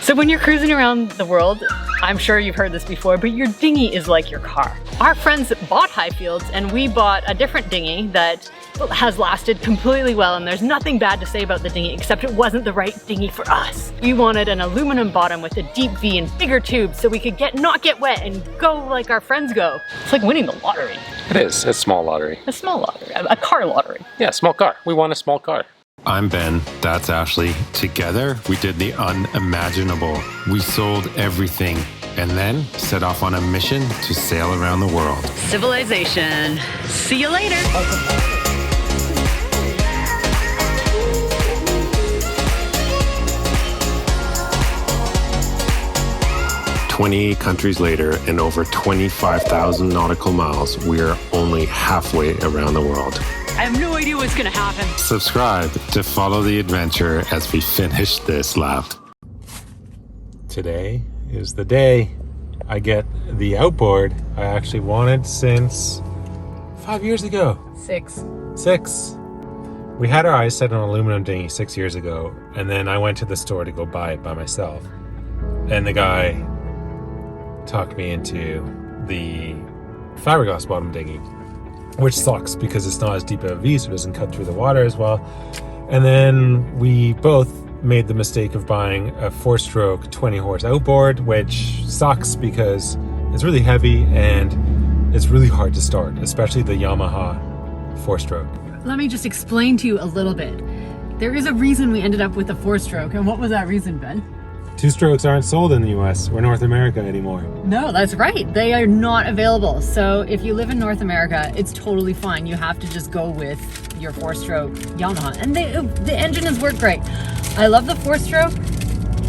So when you're cruising around the world, I'm sure you've heard this before, but your dinghy is like your car. Our friends bought Highfields and we bought a different dinghy that has lasted completely well, and there's nothing bad to say about the dinghy except it wasn't the right dinghy for us. We wanted an aluminum bottom with a deep V and bigger tubes so we could not get wet and go like our friends go. It's like winning the lottery. It is a small lottery. A small lottery, a car lottery. Yeah, small car. We won a small car. I'm Ben, that's Ashley. Together, we did the unimaginable. We sold everything and then set off on a mission to sail around the world. Civilization. See you later. 28 countries later and over 25,000 nautical miles, we are only halfway around the world. I have no idea what's gonna happen. Subscribe to follow the adventure as we finish this lap. Today is the day I get the outboard I actually wanted since 5 years ago. 6. 6. We had our eyes set on an aluminum dinghy 6 years ago, and then I went to the store to go buy it by myself. And the guy talked me into the fiberglass bottom dinghy, which sucks because it's not as deep a V, so it doesn't cut through the water as well. And then we both made the mistake of buying a 4-stroke 20-horse outboard, which sucks because it's really heavy and it's really hard to start, especially the Yamaha 4-stroke. Let me just explain to you a little bit. There is a reason we ended up with a 4-stroke, and what was that reason, Ben? 2-strokes aren't sold in the US or North America anymore. No, that's right. They are not available. So if you live in North America, it's totally fine. You have to just go with your 4-stroke Yamaha. And the engine has worked great. I love the 4-stroke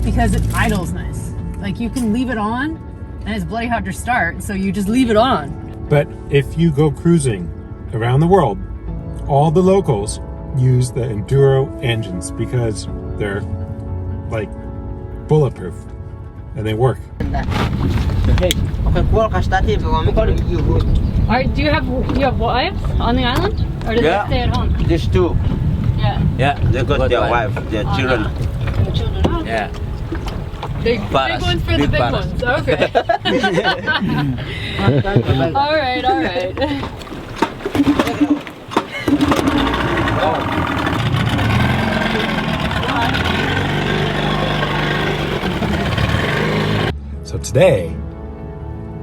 because it idles nice. Like, you can leave it on and it's bloody hard to start, so you just leave it on. But if you go cruising around the world, all the locals use the Enduro engines because they're like bulletproof and they work. Do you have wives on the island, or do they stay at home? These two. Yeah. Yeah, they got their wife, their children. The children. Oh. Yeah. Big ones for the big ones. Okay. all right. So today,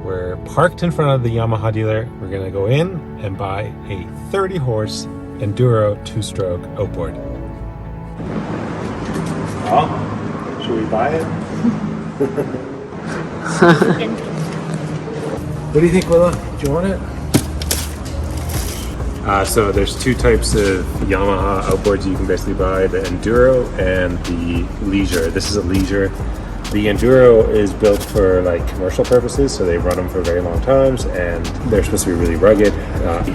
we're parked in front of the Yamaha dealer. We're gonna go in and buy a 30-horse Enduro 2-stroke outboard. Oh, should we buy it? What do you think, Willa? Do you want it? So there's two types of Yamaha outboards you can basically buy, the Enduro and the Leisure. This is a Leisure. The Enduro is built for like commercial purposes, so they run them for very long times, and they're supposed to be really rugged.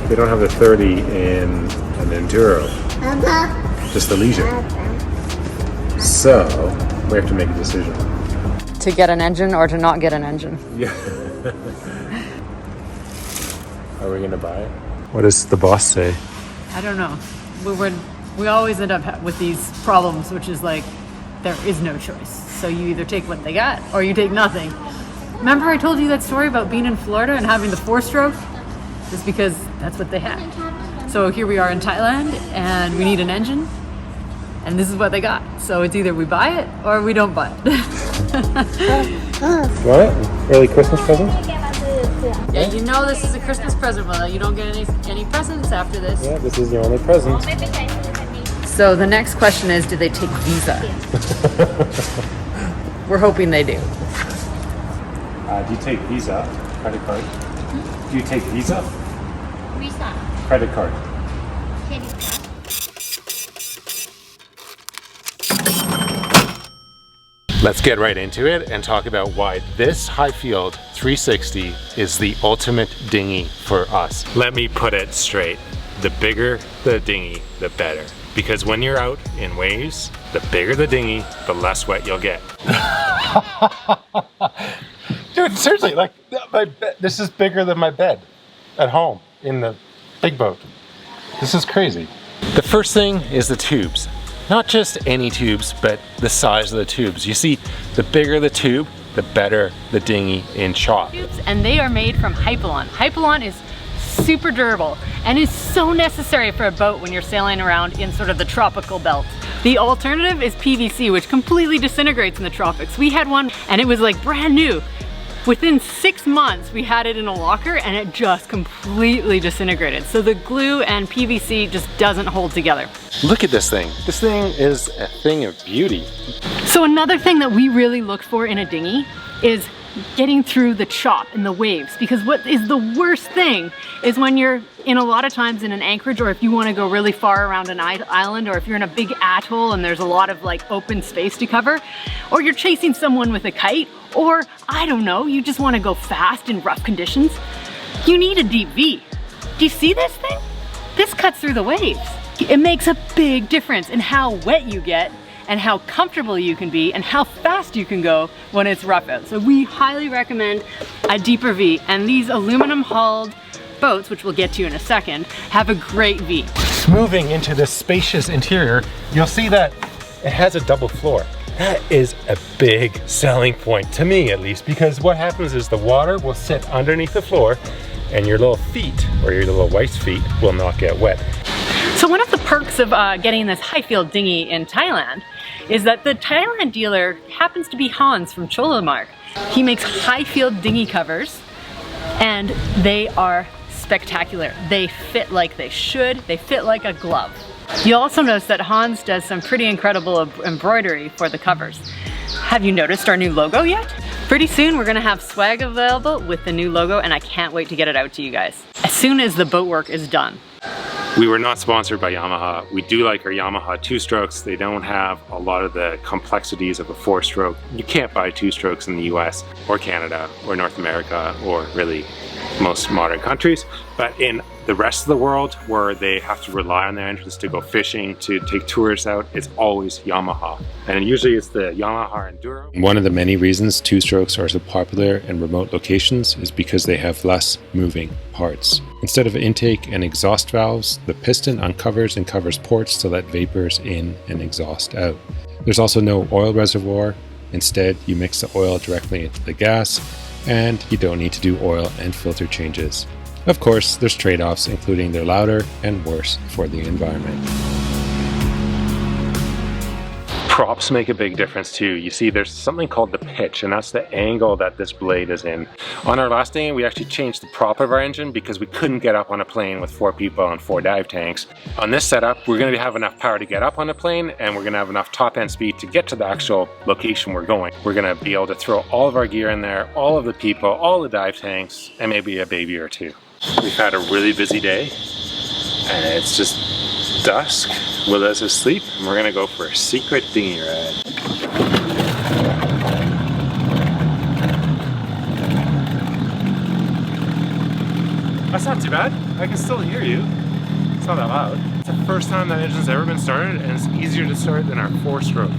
They don't have the 30 in an Enduro, just the Leisure. So we have to make a decision. To get an engine or to not get an engine? Yeah. Are we gonna buy it? What does the boss say? I don't know. We always end up with these problems, which is like, there is no choice. So you either take what they got or you take nothing. Remember I told you that story about being in Florida and having the 4-stroke? Just because that's what they had. So here we are in Thailand and we need an engine, and this is what they got. So it's either we buy it or we don't buy it. Want it? Early Christmas present? Yeah, you know this is a Christmas present, Willa. You don't get any presents after this. Yeah, this is the only present. So the next question is, do they take Visa? We're hoping they do. Do you take Visa? Credit card? Do you take Visa? Visa. Credit card. Credit card. Let's get right into it and talk about why this Highfield 360 is the ultimate dinghy for us. Let me put it straight. The bigger the dinghy, the better. Because when you're out in waves, the bigger the dinghy, the less wet you'll get. Dude, seriously, like, my bed, this is bigger than my bed at home in the big boat. This is crazy. The first thing is the tubes. Not just any tubes, but the size of the tubes. You see, the bigger the tube, the better the dinghy in chop. And they are made from Hypalon. Hypalon is super durable and is so necessary for a boat when you're sailing around in sort of the tropical belt. The alternative is PVC, which completely disintegrates in the tropics. We had one and it was like brand new. Within 6 months, we had it in a locker and it just completely disintegrated. So the glue and PVC just doesn't hold together. Look at this thing. This thing is a thing of beauty. So another thing that we really look for in a dinghy is getting through the chop and the waves, because what is the worst thing is when you're in a lot of times in an anchorage, or if you want to go really far around an island, or if you're in a big atoll and there's a lot of like open space to cover, or you're chasing someone with a kite, or I don't know, you just want to go fast in rough conditions, you need a deep V. Do you see this thing? This cuts through the waves. It makes a big difference in how wet you get and how comfortable you can be and how fast you can go when it's rough out. So we highly recommend a deeper V, and these aluminum hulled boats, which we'll get to in a second, have a great V. Moving into this spacious interior, you'll see that it has a double floor. That is a big selling point, to me at least, because what happens is the water will sit underneath the floor and your little feet, or your little wife's feet, will not get wet. So one of the perks of getting this high-field dinghy in Thailand is that the Thailand dealer happens to be Hans from Cholamark. He makes high-field dinghy covers and they are spectacular. They fit like they should. They fit like a glove. You'll also notice that Hans does some pretty incredible embroidery for the covers. Have you noticed our new logo yet? Pretty soon we're gonna have swag available with the new logo, and I can't wait to get it out to you guys as soon as the boat work is done. We were not sponsored by Yamaha. We do like our Yamaha 2-strokes. They don't have a lot of the complexities of a 4-stroke. You can't buy 2-strokes in the US or Canada or North America or really most modern countries. But in the rest of the world, where they have to rely on their engines to go fishing, to take tourists out, it's always Yamaha. And usually it's the Yamaha Enduro. One of the many reasons 2-strokes are so popular in remote locations is because they have less moving parts. Instead of intake and exhaust valves, the piston uncovers and covers ports to let vapors in and exhaust out. There's also no oil reservoir. Instead, you mix the oil directly into the gas, and you don't need to do oil and filter changes. Of course, there's trade-offs, including they're louder and worse for the environment. Props make a big difference too. You see, there's something called the pitch, and that's the angle that this blade is in. On our last dinghy, we actually changed the prop of our engine because we couldn't get up on a plane with 4 people and 4 dive tanks. On this setup, we're going to have enough power to get up on the plane, and we're going to have enough top end speed to get to the actual location we're going. We're going to be able to throw all of our gear in there, all of the people, all the dive tanks, and maybe a baby or 2. We've had a really busy day, and it's just dusk. Willa's asleep, and we're gonna go for a secret dinghy ride. That's not too bad. I can still hear you. It's not that loud. It's the first time that engine's ever been started, and it's easier to start than our 4-stroke.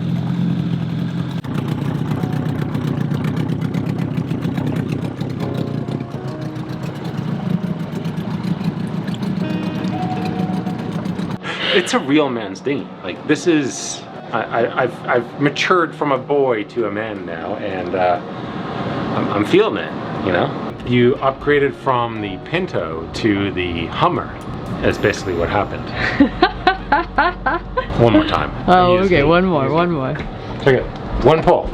It's a real man's dinghy. Like, this is, I've matured from a boy to a man now, and I'm feeling it, you know? You upgraded from the Pinto to the Hummer. That's basically what happened. One more time. Oh, okay, one more. Okay, one pull.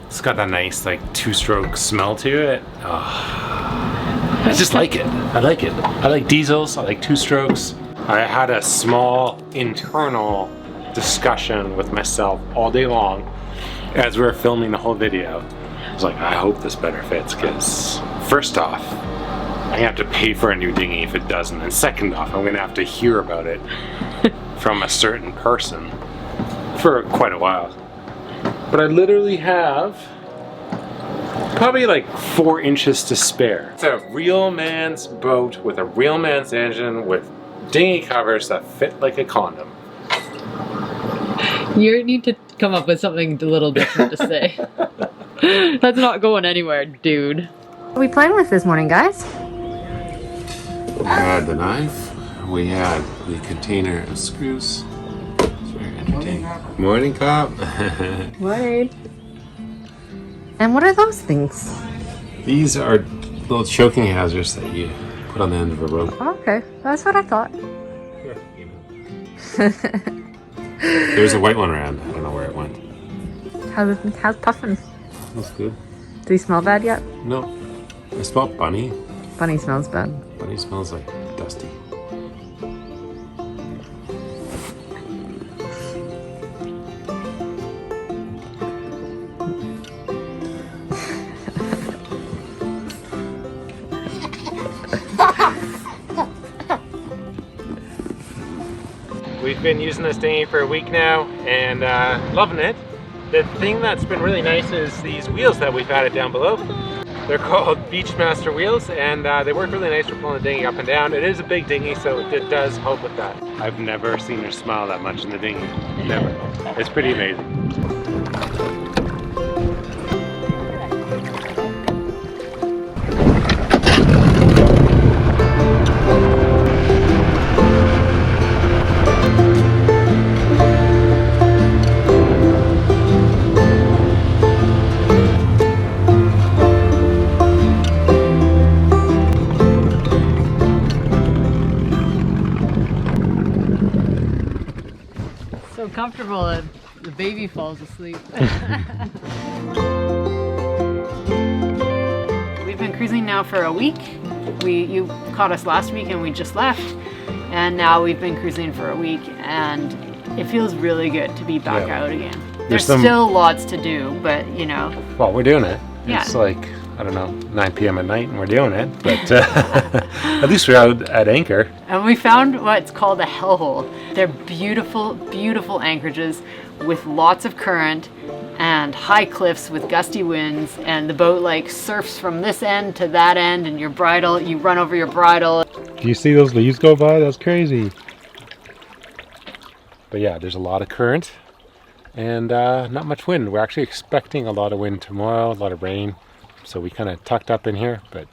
It's got that nice like 2-stroke smell to it. Oh, I just like it. I like it. I like diesels. I like 2-strokes. I had a small internal discussion with myself all day long as we were filming the whole video. I was like, I hope this better fits, because first off, I'm gonna have to pay for a new dinghy if it doesn't, and second off, I'm gonna have to hear about it from a certain person for quite a while. But I literally have probably like 4 inches to spare. It's a real man's boat with a real man's engine with dinghy covers that fit like a condom. You need to come up with something a little different to say. That's not going anywhere, dude. What are we playing with this morning, guys? We had the knife. We had the container of screws. It's very entertaining. Morning, cop. Morning. And what are those things? These are little choking hazards that you put on the end of a rope. Okay, that's what I thought. There's a white one around. I don't know where it went. How's Puffin? That's good. Do he smell bad yet? No. I smell bunny. Bunny smells bad. Bunny smells like dusty. We've been using this dinghy for a week now and loving it. The thing that's been really nice is these wheels that we've added down below. They're called Beachmaster wheels and they work really nice for pulling the dinghy up and down. It is a big dinghy, so it does help with that. I've never seen her smile that much in the dinghy. Never. It's pretty amazing. So comfortable that the baby falls asleep. We've been cruising now for a week. You caught us last week and we just left. And now we've been cruising for a week and it feels really good to be back out again. There's still lots to do, but you know. Well, we're doing it. Yeah. It's like, I don't know, 9 p.m. at night and we're doing it. But at least we're out at anchor. And we found what's called a hellhole. They're beautiful, beautiful anchorages with lots of current and high cliffs with gusty winds, and the boat like surfs from this end to that end, and you run over your bridle. Do you see those leaves go by? That's crazy. But yeah, there's a lot of current and not much wind. We're actually expecting a lot of wind tomorrow, a lot of rain. So we kind of tucked up in here, but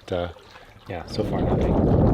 yeah, so far nothing.